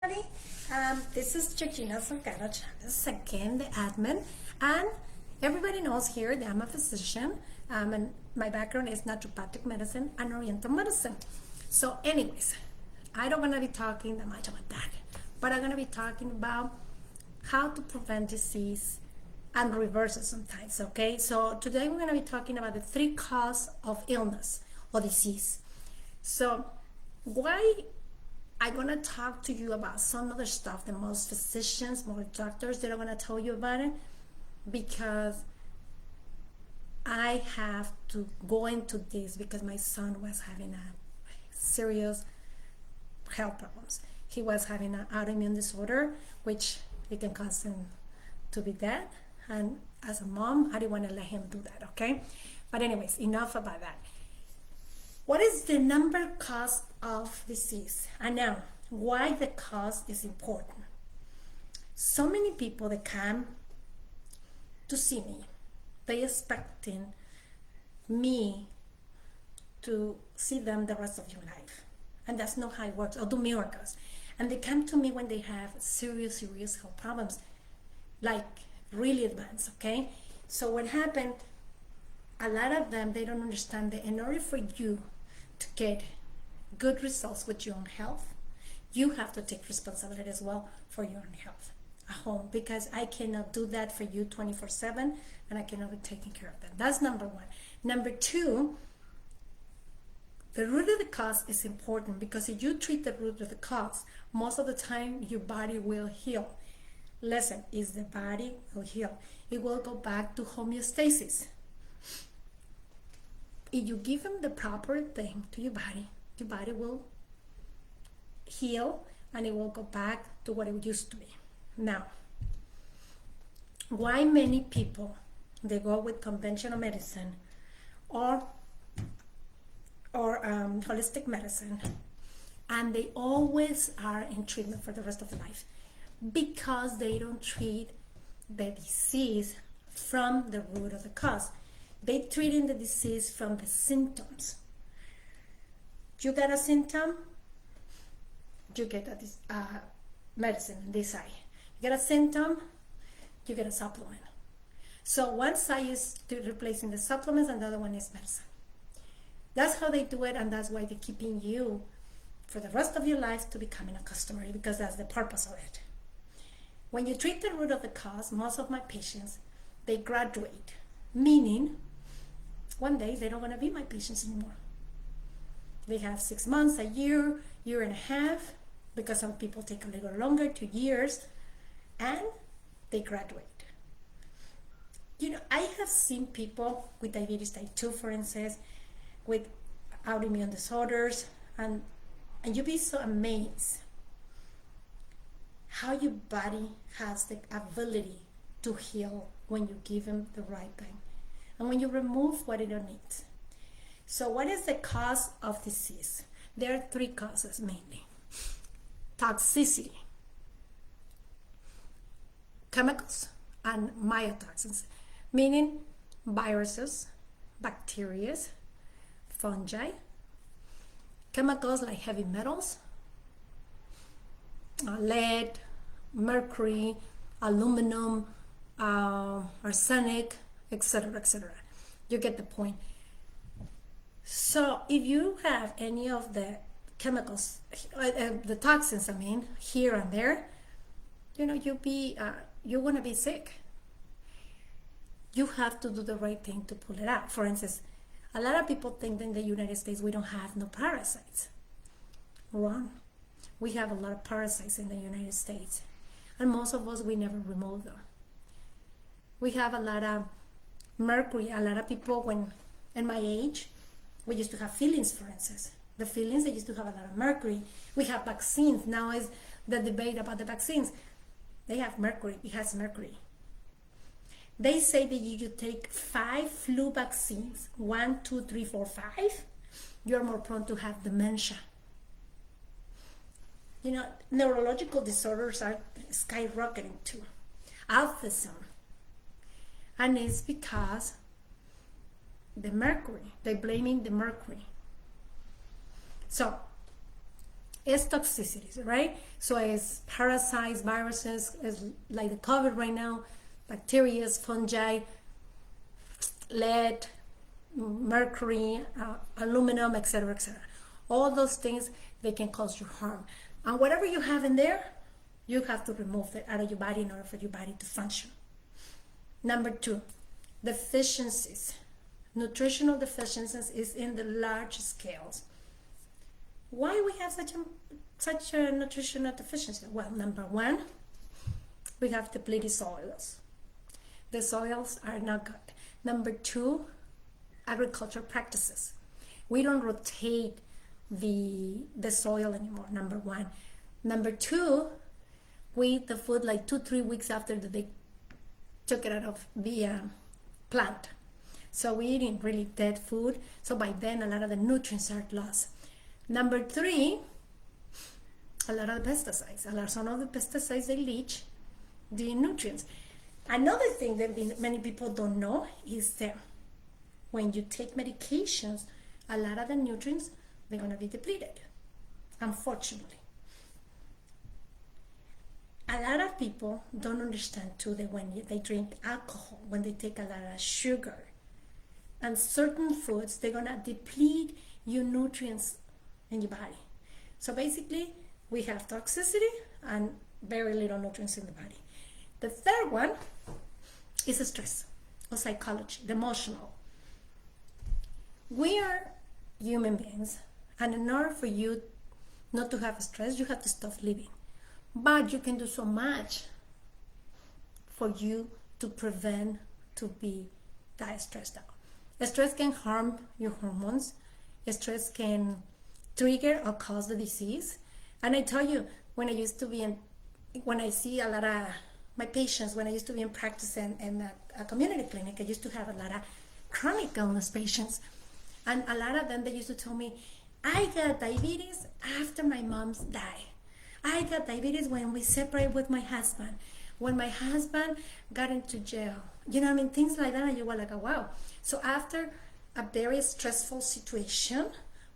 everybody. This is Georgina Salgado Chavez, again, the admin. And everybody knows here that I'm a physician, and my background is naturopathic medicine and oriental medicine. So anyways, I don't want to be talking that much about that, but I'm going to be talking about how to prevent disease and reverse it sometimes, okay? So today we're going to be talking about the 3 causes of illness or disease. So why I'm going to talk to you about some other stuff that most physicians, most doctors, they're going to tell you about it, because I have to go into this because my son was having a serious health problems. He was having an autoimmune disorder, which it can cause him to be dead. And as a mom, I didn't want to let him do that, okay? But anyways, enough about that. What is the number cause of disease? And now, why the cause is important. So many people that come to see me, they expecting me to see them the rest of your life. And that's not how it works, or do miracles. And they come to me when they have serious health problems, like really advanced, okay? So what happened, a lot of them, they don't understand that in order for you to get good results with your own health, you have to take responsibility as well for your own health at home, because I cannot do that for you 24/7, and I cannot be taking care of them. That's number one. Number two, the root of the cause is important, because if you treat the root of the cause, most of the time your body will heal. Listen, is the body will heal. It will go back to homeostasis. If you give them the proper thing to your body will heal, and it will go back to what it used to be. Now, why many people, they go with conventional medicine or holistic medicine, and they always are in treatment for the rest of their life? Because they don't treat the disease from the root of the cause. They treating the disease from the symptoms. You got a symptom, you get a medicine in this eye. You get a symptom, you get a supplement. So one side is replacing the supplements, and the other one is medicine. That's how they do it, and that's why they're keeping you for the rest of your life to becoming a customer, because that's the purpose of it. When you treat the root of the cause, most of my patients, they graduate, meaning one day they don't want to be my patients anymore. They have 6 months, a year and a half, because some people take a little longer, 2 years, and they graduate. You know, I have seen people with diabetes type 2, for instance, with autoimmune disorders, and you'd be so amazed how your body has the ability to heal when you give them the right thing, and when you remove what it don't need. So what is the cause of disease? There are 3 causes mainly. Toxicity, chemicals, and mycotoxins, meaning viruses, bacteria, fungi, chemicals like heavy metals, lead, mercury, aluminum, arsenic, etc. You get the point. So if you have any of the chemicals, the toxins, here and there, you know, you're gonna be sick. You have to do the right thing to pull it out. For instance, a lot of people think that in the United States we don't have no parasites. Wrong. We have a lot of parasites in the United States, and most of us, we never remove them. We have a lot of mercury. A lot of people, when in my age, we used to have fillings, for instance. The fillings, they used to have a lot of mercury. We have vaccines. Now is the debate about the vaccines. They have mercury. It has mercury. They say that you take 5 flu vaccines, 1, 2, 3, 4, 5, you're more prone to have dementia. You know, neurological disorders are skyrocketing too. Autism. And it's because the mercury, they're blaming the mercury. So It's toxicities, right? So it's parasites, viruses, it's like the COVID right now, bacteria, fungi, lead, mercury, aluminum, etc., etc. All those things, they can cause you harm. And whatever you have in there, you have to remove it out of your body in order for your body to function. Number 2, deficiencies. Nutritional deficiencies is in the large scales. Why we have such a nutritional deficiency? Well, number 1, we have depleted soils. The soils are not good. Number 2, agricultural practices. We don't rotate the soil anymore, number 1. Number 2, we eat the food like 2-3 weeks after they took it out of the plant. So we're eating really dead food. So by then, a lot of the nutrients are lost. Number 3, a lot of the pesticides. Some of the pesticides, they leach the nutrients. Another thing that many people don't know is that when you take medications, a lot of the nutrients, they're going to be depleted, unfortunately. A lot of people don't understand too that when they drink alcohol, when they take a lot of sugar, and certain foods, they're going to deplete your nutrients in your body. So basically, we have toxicity and very little nutrients in the body. The third one is stress or psychology, the emotional. We are human beings, and in order for you not to have stress, you have to stop living. But you can do so much for you to prevent to be that stressed out. Stress can harm your hormones. Stress can trigger or cause the disease. And I tell you, when I see a lot of my patients, when I used to be in practice in a community clinic, I used to have a lot of chronic illness patients. And a lot of them, they used to tell me, I got diabetes after my mom's died. I got diabetes when we separated with my husband, when my husband got into jail. You know what I mean? Things like that, and you were like, oh, wow. So after a very stressful situation,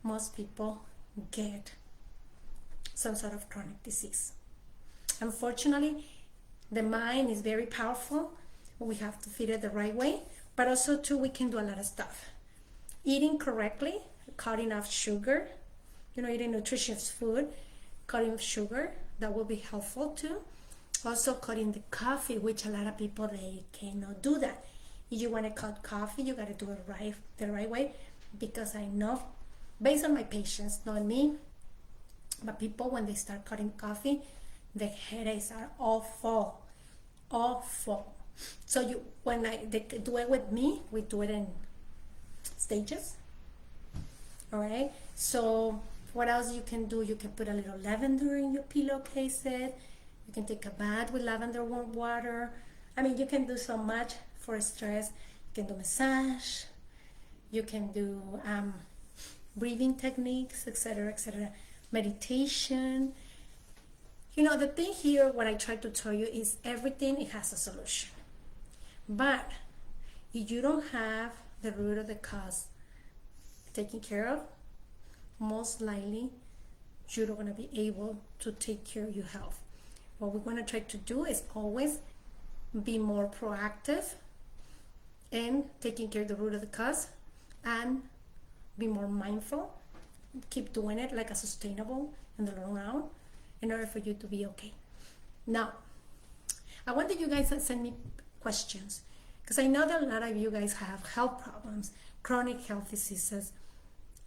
most people get some sort of chronic disease. Unfortunately, the mind is very powerful. We have to feed it the right way, but also too, we can do a lot of stuff. Eating correctly, cutting off sugar, eating nutritious food, cutting sugar, that will be helpful too. Also cutting the coffee, which a lot of people, they cannot do that. If you want to cut coffee, you got to do it the right way, because I know, based on my patients, not me, but people, when they start cutting coffee, the headaches are awful. So when they do it with me, we do it in stages. All right. So what else you can do? You can put a little lavender in your pillowcases. You can take a bath with lavender warm water. I mean, you can do so much for stress. You can do massage. You can do breathing techniques, etc., etc. Meditation. The thing here, what I try to tell you is everything, it has a solution. But if you don't have the root of the cause taken care of, most likely you're not going to be able to take care of your health. What we're going to try to do is always be more proactive in taking care of the root of the cause and be more mindful. Keep doing it like a sustainable in the long run in order for you to be okay. Now, I want that you guys send me questions, because I know that a lot of you guys have health problems, chronic health diseases,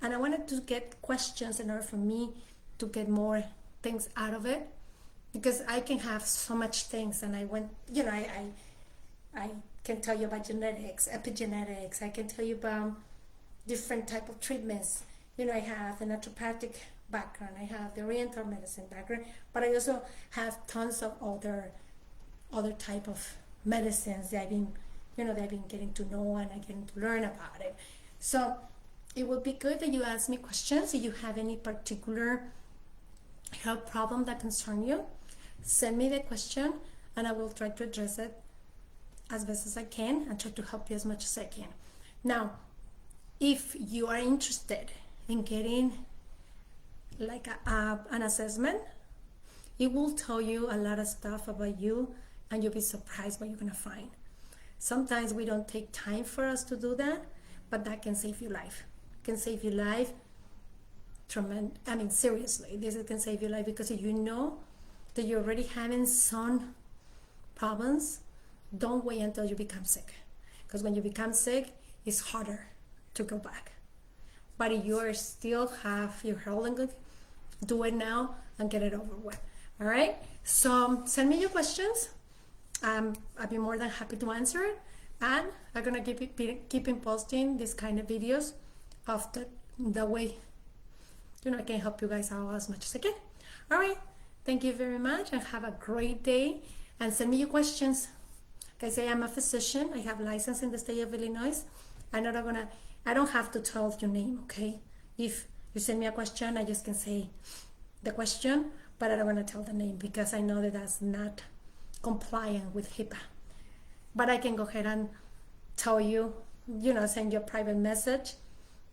and I wanted to get questions in order for me to get more things out of it, because I can have so much things, and I can tell you about genetics, epigenetics, I can tell you about different type of treatments. I have the naturopathic background, I have the oriental medicine background, but I also have tons of other type of medicines that I've been getting to know, and I getting to learn about it. So it would be good that you ask me questions. If you have any particular health problem that concern you, send me the question, and I will try to address it as best as I can and try to help you as much as I can. Now, if you are interested in getting like an assessment. It will tell you a lot of stuff about you, and you'll be surprised what you're gonna find. Sometimes we don't take time for us to do that, but that can save your life. It can save your life. I mean, seriously, this can save your life, because if you know that you're already having some problems, don't wait until you become sick. Because when you become sick, it's harder to go back. But if you are still have your health and good, do it now and get it over with. All right? So send me your questions. I'll be more than happy to answer it. And I'm gonna keep posting this kind of videos of the way, I can help you guys out as much as I can. All right. Thank you very much, and have a great day. And send me your questions. Like I say, I'm a physician. I have license in the state of Illinois. I don't have to tell your name, okay? If you send me a question, I just can say the question, but I don't want to tell the name, because I know that that's not compliant with HIPAA. But I can go ahead and tell you, send you a private message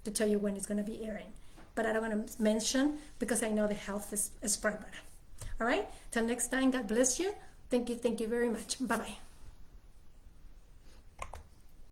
to tell you when it's going to be airing. But I don't want to mention, because I know the health is private. All right? Till next time, God bless you. Thank you very much. Bye-bye.